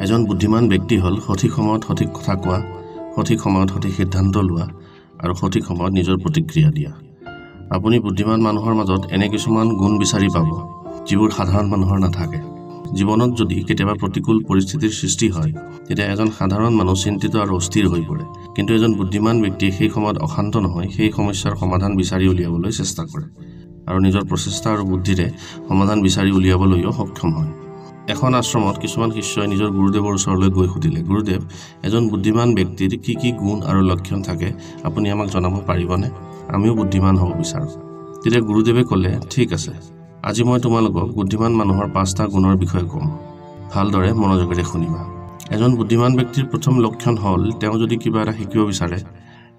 এজন বুদ্ধিমান ব্যক্তি হ'ল সঠিক সময়ত সঠিক কথা কোৱা, সঠিক সময়ত সঠিক সিদ্ধান্ত লোৱা আৰু সঠিক সময়ত নিজৰ প্ৰতিক্ৰিয়া দিয়া। আপুনি বুদ্ধিমান মানুহৰ মাজত এনে কিছুমান গুণ বিচাৰি পাব যিবোৰ সাধাৰণ মানুহৰ নাথাকে। জীৱনত যদি কেতিয়াবা প্ৰতিকূল পৰিস্থিতিৰ সৃষ্টি হয় তেতিয়া এজন সাধাৰণ মানুহ চিন্তিত আৰু অস্থিৰ হৈ পৰে, কিন্তু এজন বুদ্ধিমান ব্যক্তিয়ে সেই সময়ত অশান্ত নহয়, সেই সমস্যাৰ সমাধান বিচাৰি উলিয়াবলৈ চেষ্টা কৰে আৰু নিজৰ প্ৰচেষ্টা আৰু বুদ্ধিৰে সমাধান বিচাৰি উলিয়াবলৈও সক্ষম হয়। এখন আশ্ৰমত কিছুমান শিষ্যই নিজৰ গুৰুদেৱৰ ওচৰলৈ গৈ সুধিলে, গুৰুদেৱ, এজন বুদ্ধিমান ব্যক্তিৰ কি কি গুণ আৰু লক্ষণ থাকে আপুনি আমাক জনাব পাৰিবনে? আমিও বুদ্ধিমান হ'ব বিচাৰোঁ। তেতিয়া গুৰুদেৱে ক'লে, ঠিক আছে, আজি মই তোমালোকক বুদ্ধিমান মানুহৰ 5টা গুণৰ বিষয়ে ক'ম। ভালদৰে মনোযোগেৰে শুনিবা। এজন বুদ্ধিমান ব্যক্তিৰ প্ৰথম লক্ষণ হ'ল তেওঁ যদি কিবা এটা শিকিব বিচাৰে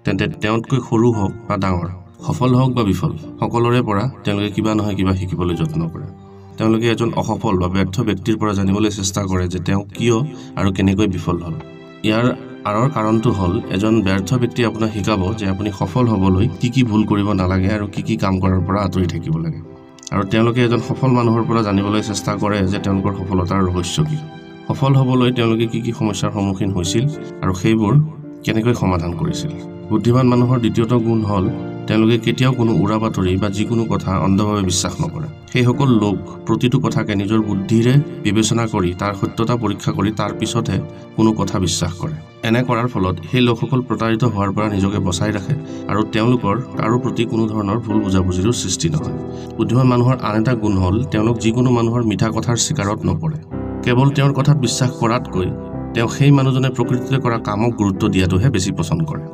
তেন্তে তেওঁতকৈ সৰু হওক বা ডাঙৰ, সফল হওক বা বিফল, সকলোৰে পৰা তেওঁলোকে কিবা নহয় কিবা শিকিবলৈ যত্ন কৰে। তেওঁলোকে এজন অসফল বা ব্যৰ্থ ব্যক্তিৰ পৰা জানিবলৈ চেষ্টা কৰে যে তেওঁ কিয় আৰু কেনেকৈ বিফল হ'ল। ইয়াৰ আঁৰৰ কাৰণটো হ'ল এজন ব্যৰ্থ ব্যক্তিয়ে আপোনাক শিকাব যে আপুনি সফল হ'বলৈ কি কি ভুল কৰিব নালাগে আৰু কি কি কাম কৰাৰ পৰা আঁতৰি থাকিব লাগে। আৰু তেওঁলোকে এজন সফল মানুহৰ পৰা জানিবলৈ চেষ্টা কৰে যে তেওঁলোকৰ সফলতাৰ ৰহস্য কি, সফল হ'বলৈ তেওঁলোকে কি কি সমস্যাৰ সন্মুখীন হৈছিল আৰু সেইবোৰ কেনেকৈ সমাধান কৰিছিল। বুদ্ধিমান মানুহৰ দ্বিতীয়টো গুণ হ'ল তেওঁলোকে কেতিয়াও কোনো উৰা বাতৰি বা যিকোনো কথা অন্ধভাৱে বিশ্বাস নকৰে। সেইসকল লোক প্ৰতিটো কথাকে নিজৰ বুদ্ধিৰে বিবেচনা কৰি তাৰ সত্যতা পৰীক্ষা কৰি তাৰ পিছতহে কোনো কথা বিশ্বাস কৰে। এনে কৰাৰ ফলত সেই লোকসকল প্ৰতাৰিত হোৱাৰ পৰা নিজকে বচাই ৰাখে আৰু তেওঁলোকৰ কাৰো প্ৰতি কোনো ধৰণৰ ভুল বুজাবুজিৰো সৃষ্টি নহয়। বুদ্ধিমান মানুহৰ আন এটা গুণ হ'ল তেওঁলোক যিকোনো মানুহৰ মিঠা কথাৰ চিকাৰত নপৰে। কেৱল তেওঁৰ কথাত বিশ্বাস কৰাতকৈ তেওঁ সেই মানুহজনে প্ৰকৃতিতে কৰা কামক গুৰুত্ব দিয়াটোহে বেছি পচন্দ কৰে।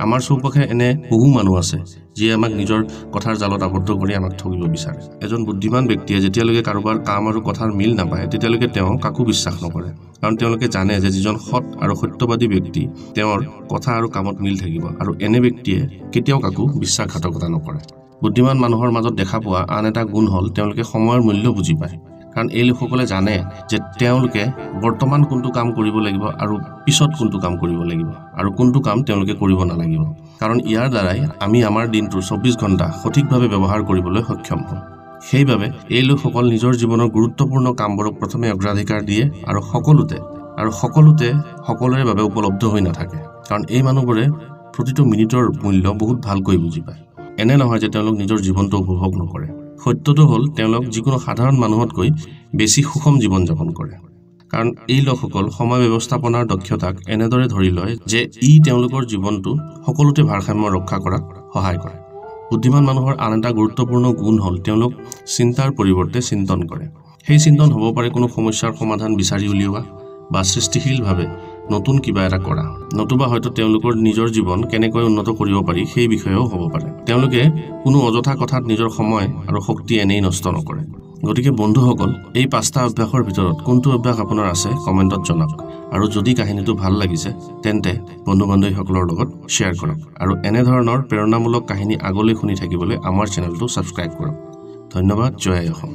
আমাৰ চৌপাশে এনে বহু মানুহ আছে যিয়ে আমাক নিজৰ কথাৰ জালত আবদ্ধ কৰি আমাক ঠগিব বিচাৰে। এজন বুদ্ধিমান ব্যক্তিয়ে যেতিয়ালৈকে কাৰোবাৰ কাম আৰু কথাৰ মিল নাপায় তেতিয়ালৈকে তেওঁ কাকো বিশ্বাস নকৰে, কাৰণ তেওঁলোকে জানে যে যিজন সৎ আৰু সত্যবাদী ব্যক্তি তেওঁৰ কথা আৰু কামত মিল থাকিব আৰু এনে ব্যক্তিয়ে কেতিয়াও কাকো বিশ্বাসঘাতকতা নকৰে। বুদ্ধিমান মানুহৰ মাজত দেখা পোৱা আন এটা গুণ হ'ল তেওঁলোকে সময়ৰ মূল্য বুজি পায়, কাৰণ এই লোকসকলে জানে যে তেওঁলোকে বৰ্তমান কোনটো কাম কৰিব লাগিব আৰু পিছত কোনটো কাম কৰিব লাগিব আৰু কোনটো কাম তেওঁলোকে কৰিব নালাগিব, কাৰণ ইয়াৰ দ্বাৰাই আমি আমাৰ দিনটোৰ 24 ঘণ্টা সঠিকভাৱে ব্যৱহাৰ কৰিবলৈ সক্ষম হওঁ। সেইবাবে এই লোকসকল নিজৰ জীৱনৰ গুৰুত্বপূৰ্ণ কামবোৰক প্ৰথমে অগ্ৰাধিকাৰ দিয়ে আৰু সকলোতে সকলোৰে বাবে উপলব্ধ হৈ নাথাকে, কাৰণ এই মানুহবোৰে প্ৰতিটো মিনিটৰ মূল্য বহুত ভালকৈ বুজি পায়। এনে নহয় যে তেওঁলোক নিজৰ জীৱনটো উপভোগ নকৰে। সত্যটো হ'ল তেওঁলোক যিকোনো সাধাৰণ মানুহতকৈ বেছি সুষম জীৱন যাপন কৰে, কাৰণ এই লোকসকল সময় ব্যৱস্থাপনাৰ দক্ষতাক এনেদৰে ধৰি লয় যে ই তেওঁলোকৰ জীৱনটো সকলোতে ভাৰসাম্য ৰক্ষা কৰাত সহায় কৰে। বুদ্ধিমান মানুহৰ আন এটা গুৰুত্বপূৰ্ণ গুণ হ'ল তেওঁলোক চিন্তাৰ পৰিৱৰ্তে চিন্তন কৰে। সেই চিন্তন হ'ব পাৰে কোনো সমস্যাৰ সমাধান বিচাৰি উলিওৱা বা সৃষ্টিশীলভাৱে নতুন কিবা এটা কৰা, নতুবা হয়তো তেওঁলোকৰ নিজৰ জীৱন কেনেকৈ উন্নত কৰিব পাৰি সেই বিষয়েও হ'ব পাৰে। তেওঁলোকে কোনো অযথা কথাত নিজৰ সময় আৰু শক্তি এনেই নষ্ট নকৰে। গতিকে বন্ধুসকল, এই 5টা অভ্যাসৰ ভিতৰত কোনটো অভ্যাস আপোনাৰ আছে কমেণ্টত জনাওক, আৰু যদি কাহিনীটো ভাল লাগিছে তেন্তে বন্ধু বান্ধৱীসকলৰ লগত শ্বেয়াৰ কৰক আৰু এনেধৰণৰ প্ৰেৰণামূলক কাহিনী আগলৈ শুনি থাকিবলৈ আমাৰ চেনেলটো ছাবস্ক্ৰাইব কৰক। ধন্যবাদ। জয় অসম।